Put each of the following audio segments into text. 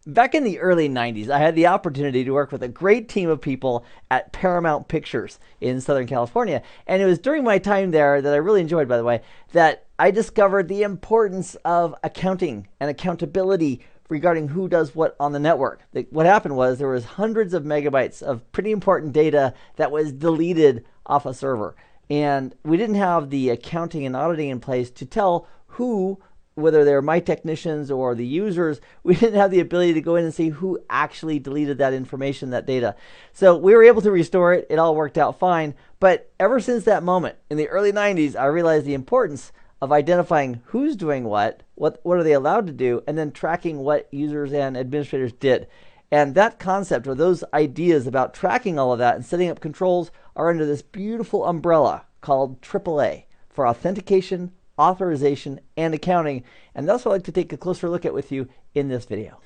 Back in the early 90s, I had the opportunity to work with a great team of people at Paramount Pictures in Southern California. And it was during my time there that I really enjoyed, by the way, that I discovered the importance of accounting and accountability regarding who does what on the network. What happened was there was hundreds of megabytes of pretty important data that was deleted off a server. And we didn't have the accounting and auditing in place to tell who, whether they're my technicians or the users, we didn't have the ability to go in and see who actually deleted that information, that data. So we were able to restore it. It all worked out fine. But ever since that moment, in the early 90s, I realized the importance of identifying who's doing what are they allowed to do, and then tracking what users and administrators did. And that concept, or those ideas about tracking all of that and setting up controls, are under this beautiful umbrella called AAA, for authentication, authorization, and accounting. And that's what I'd like to take a closer look at with you in this video.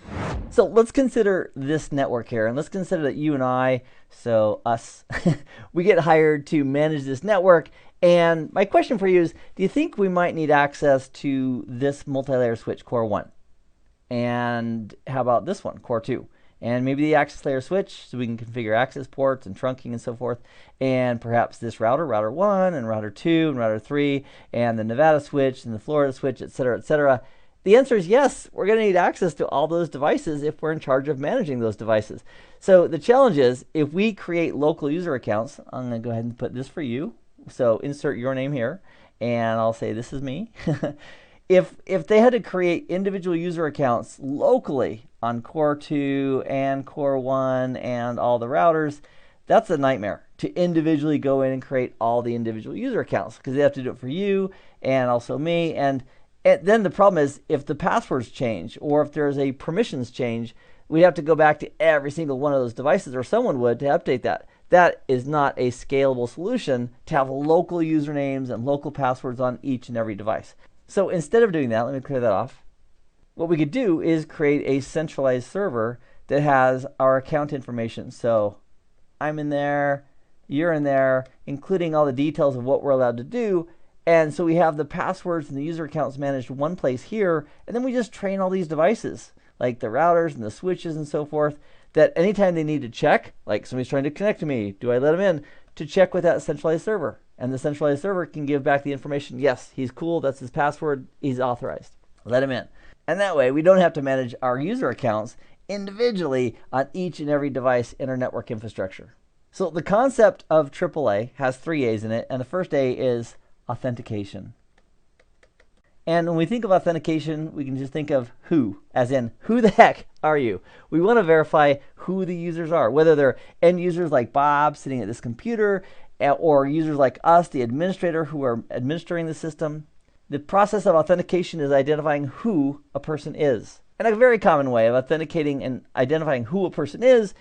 So let's consider this network here, and let's consider that you and I, so us, we get hired to manage this network. And my question for you is, do you think we might need access to this multi-layer switch, core 1? And how about this one, core 2? And maybe the access layer switch, so we can configure access ports and trunking and so forth. And perhaps this router, router 1 and router 2 and router 3, and the Nevada switch and the Florida switch, et cetera, et cetera. The answer is yes, we're going to need access to all those devices if we're in charge of managing those devices. So the challenge is, if we create local user accounts, I'm going to go ahead and put this for you. So insert your name here, and I'll say this is me. If they had to create individual user accounts locally on core 2 and core 1 and all the routers, that's a nightmare to individually go in and create all the individual user accounts, because they have to do it for you and also me. And then the problem is, if the passwords change or if there's a permissions change, we have to go back to every single one of those devices, or someone would, to update that. That is not a scalable solution, to have local usernames and local passwords on each and every device. So instead of doing that, let me clear that off. What we could do is create a centralized server that has our account information. So I'm in there, you're in there, including all the details of what we're allowed to do. And so we have the passwords and the user accounts managed in one place here, and then we just train all these devices, like the routers and the switches and so forth, that anytime they need to check, like somebody's trying to connect to me, do I let them in, to check with that centralized server. And the centralized server can give back the information, yes, he's cool, that's his password, he's authorized, let him in. And that way, we don't have to manage our user accounts individually on each and every device in our network infrastructure. So the concept of AAA has 3 A's in it, and the first A is authentication. And when we think of authentication, we can just think of who, as in, who the heck are you? We want to verify who the users are, whether they're end users like Bob sitting at this computer, or users like us, the administrator, who are administering the system. The process of authentication is identifying who a person is. And a very common way of authenticating and identifying who a person is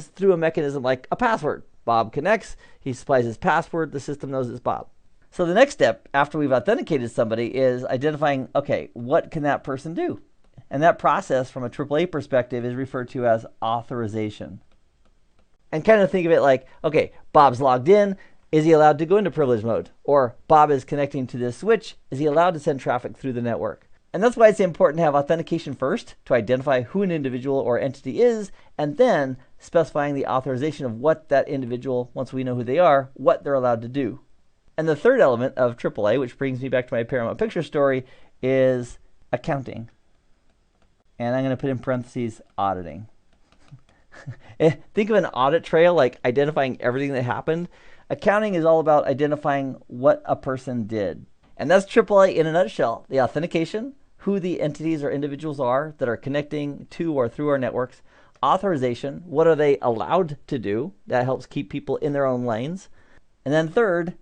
through a mechanism like a password. Bob connects, he supplies his password, the system knows it's Bob. So the next step after we've authenticated somebody is identifying, okay, what can that person do? And that process from a AAA perspective is referred to as authorization. And kind of think of it like, okay, Bob's logged in. Is he allowed to go into privilege mode? Or Bob is connecting to this switch. Is he allowed to send traffic through the network? And that's why it's important to have authentication first, to identify who an individual or entity is, and then specifying the authorization of what that individual, once we know who they are, what they're allowed to do. And the third element of AAA, which brings me back to my Paramount Picture story, is accounting. And I'm going to put in parentheses, auditing. Think of an audit trail, like identifying everything that happened. Accounting is all about identifying what a person did. And that's AAA in a nutshell. The authentication, who the entities or individuals are that are connecting to or through our networks. Authorization, what are they allowed to do? That helps keep people in their own lanes. And then third,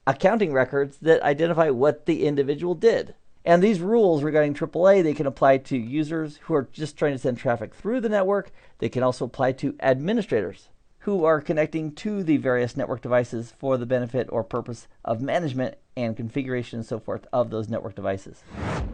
accounting records that identify what the individual did. And these rules regarding AAA, they can apply to users who are just trying to send traffic through the network. They can also apply to administrators who are connecting to the various network devices for the benefit or purpose of management and configuration and so forth of those network devices.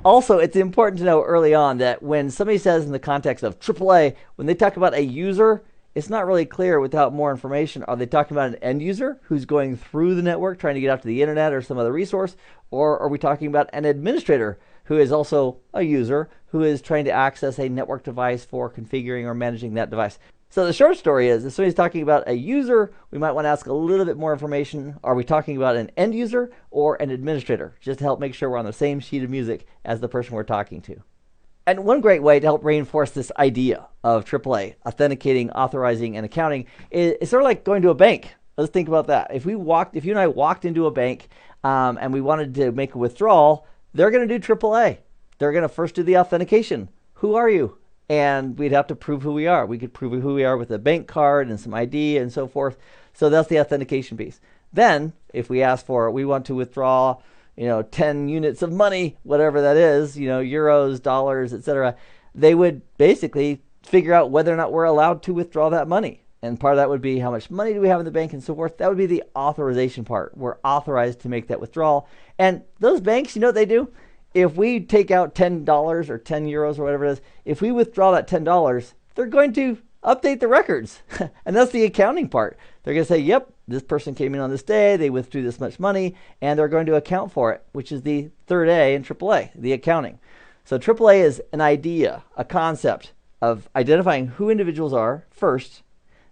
Also, it's important to know early on that when somebody says in the context of AAA, when they talk about a user, it's not really clear without more information. Are they talking about an end user who's going through the network trying to get out to the internet or some other resource? Or are we talking about an administrator who is also a user who is trying to access a network device for configuring or managing that device. So the short story is, if somebody's talking about a user, we might want to ask a little bit more information. Are we talking about an end user or an administrator? Just to help make sure we're on the same sheet of music as the person we're talking to. And one great way to help reinforce this idea of AAA, authenticating, authorizing, and accounting, is sort of like going to a bank. Let's think about that. If you and I walked into a bank and we wanted to make a withdrawal, they're going to do AAA. They're going to first do the authentication. Who are you? And we'd have to prove who we are. We could prove who we are with a bank card and some ID and so forth. So that's the authentication piece. Then, if we ask for, we want to withdraw, 10 units of money, whatever that is, euros, dollars, etc., they would basically figure out whether or not we're allowed to withdraw that money. And part of that would be how much money do we have in the bank and so forth. That would be the authorization part. We're authorized to make that withdrawal. And those banks, you know what they do? If we take out $10 or 10 euros or whatever it is, if we withdraw that $10, they're going to update the records. And that's the accounting part. They're going to say, yep, this person came in on this day, they withdrew this much money, and they're going to account for it, which is the third A in AAA, the accounting. So AAA is an idea, a concept of identifying who individuals are first.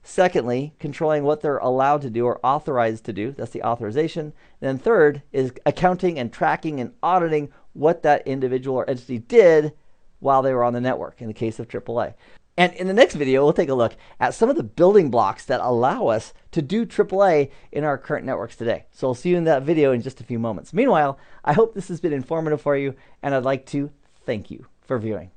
Secondly, controlling what they're allowed to do or authorized to do. That's the authorization. And then third is accounting and tracking and auditing what that individual or entity did while they were on the network, in the case of AAA. And in the next video, we'll take a look at some of the building blocks that allow us to do AAA in our current networks today. So I'll see you in that video in just a few moments. Meanwhile, I hope this has been informative for you, and I'd like to thank you for viewing.